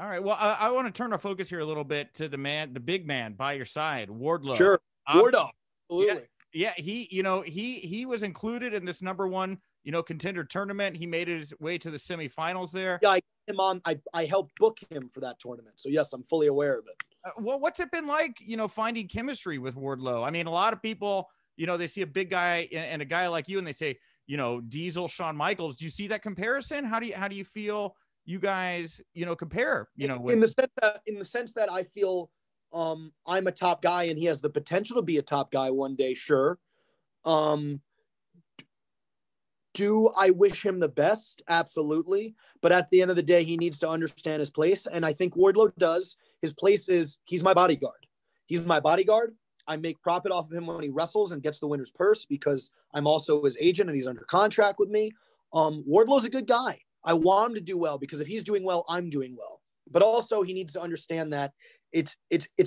All right. Well, I want to turn our focus here a little bit to the big man by your side, Wardlow. Sure. Wardlow. Absolutely. Yeah. He was included in this #1, contender tournament. He made his way to the semifinals there. Yeah. I helped book him for that tournament. So yes, I'm fully aware of it. Well, what's it been like, finding chemistry with Wardlow? I mean, a lot of people, they see a big guy and a guy like you and they say, Diesel, Shawn Michaels. Do you see that comparison? How do you feel you guys, compare, in the sense that I feel I'm a top guy and he has the potential to be a top guy one day. Sure. Do I wish him the best? Absolutely. But at the end of the day, he needs to understand his place. And I think Wardlow does. His place is he's my bodyguard. He's my bodyguard. I make profit off of him when he wrestles and gets the winner's purse because I'm also his agent and he's under contract with me. Wardlow's a good guy. I want him to do well because if he's doing well, I'm doing well. But also he needs to understand that it's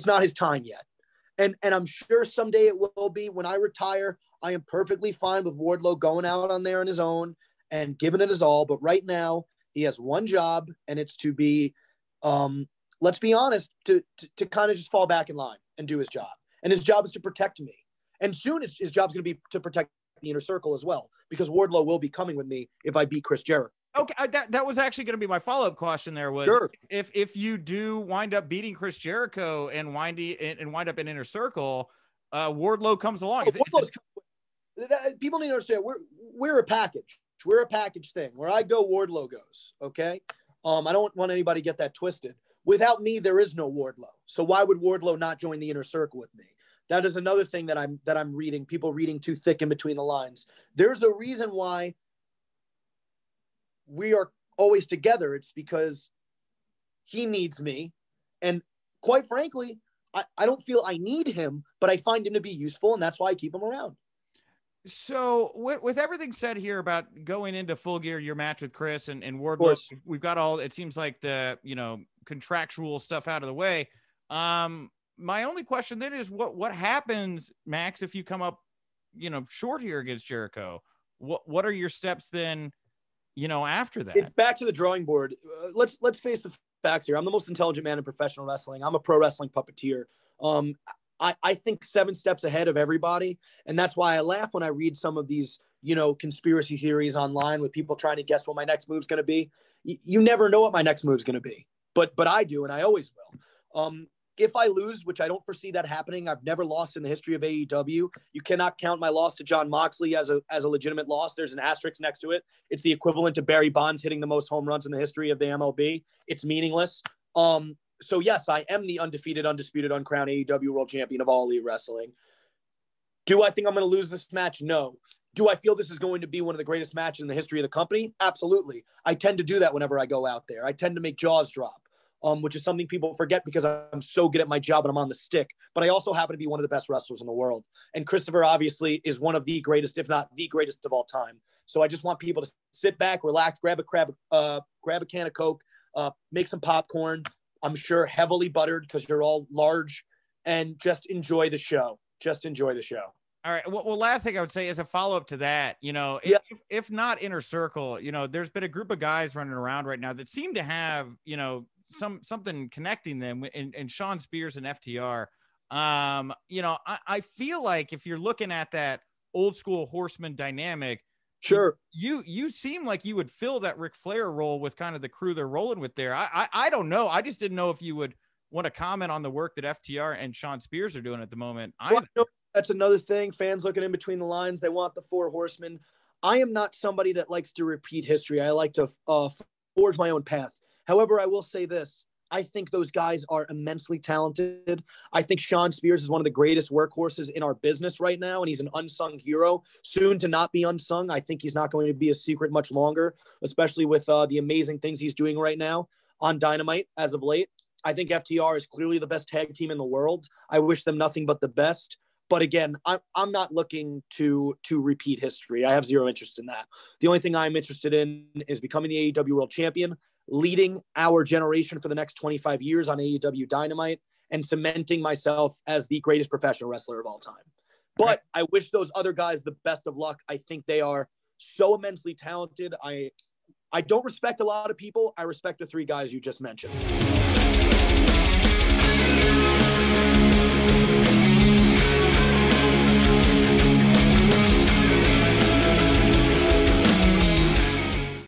not his time yet. And I'm sure someday it will be. When I retire, I am perfectly fine with Wardlow going out on there on his own and giving it his all. But right now he has one job and it's to be, let's be honest, to kind of just fall back in line and do his job. And his job is to protect me. And soon his job's going to be to protect the inner circle as well, because Wardlow will be coming with me if I beat Chris Jericho. Okay, that was actually going to be my follow-up question. There was sure. if you do wind up beating Chris Jericho and wind up in Inner Circle, Wardlow comes along. People need to understand we're a package. We're a package thing. Where I go, Wardlow goes. Okay, I don't want anybody to get that twisted. Without me, there is no Wardlow. So why would Wardlow not join the Inner Circle with me? That is another thing that I'm reading. People reading too thick in between the lines. There's a reason why we are always together. It's because he needs me. And quite frankly, I don't feel I need him, but I find him to be useful. And that's why I keep him around. So with everything said here about going into Full Gear, your match with Chris and Wardlow, we've got all, it seems like the, contractual stuff out of the way. My only question then is what happens, Max, if you come up, short here against Jericho? What are your steps then, after that? It's back to the drawing board. Let's face the facts here. I'm the most intelligent man in professional wrestling. I'm a pro wrestling puppeteer. I think 7 steps ahead of everybody. And that's why I laugh when I read some of these, conspiracy theories online with people trying to guess what my next move's going to be. You never know what my next move's going to be, but I do. And I always will. If I lose, which I don't foresee that happening, I've never lost in the history of AEW. You cannot count my loss to Jon Moxley as a legitimate loss. There's an asterisk next to it. It's the equivalent to Barry Bonds hitting the most home runs in the history of the MLB. It's meaningless. So yes, I am the undefeated, undisputed, uncrowned AEW world champion of all elite wrestling. Do I think I'm going to lose this match? No. Do I feel this is going to be one of the greatest matches in the history of the company? Absolutely. I tend to do that whenever I go out there. I tend to make jaws drop. Which is something people forget because I'm so good at my job and I'm on the stick. But I also happen to be one of the best wrestlers in the world. And Christopher obviously is one of the greatest, if not the greatest of all time. So I just want people to sit back, relax, grab a can of Coke, make some popcorn. I'm sure heavily buttered because you're all large, and just enjoy the show. Just enjoy the show. All right. Well, last thing I would say is a follow-up to that, if not Inner Circle, there's been a group of guys running around right now that seem to have, something connecting them and Shawn Spears and FTR. I feel like if you're looking at that old school Horseman dynamic, sure, you seem like you would fill that Ric Flair role with kind of the crew they're rolling with there. I don't know. I just didn't know if you would want to comment on the work that FTR and Shawn Spears are doing at the moment. Well, that's another thing. Fans looking in between the lines. They want the 4 horsemen. I am not somebody that likes to repeat history. I like to forge my own path. However, I will say this. I think those guys are immensely talented. I think Shawn Spears is one of the greatest workhorses in our business right now, and he's an unsung hero, soon to not be unsung. I think he's not going to be a secret much longer, especially with the amazing things he's doing right now on Dynamite as of late. I think FTR is clearly the best tag team in the world. I wish them nothing but the best. But again, I'm not looking to repeat history. I have zero interest in that. The only thing I'm interested in is becoming the AEW World Champion, leading our generation for the next 25 years on AEW Dynamite, and cementing myself as the greatest professional wrestler of all time. But I wish those other guys the best of luck. I think they are so immensely talented. I don't respect a lot of people. I respect the 3 guys you just mentioned.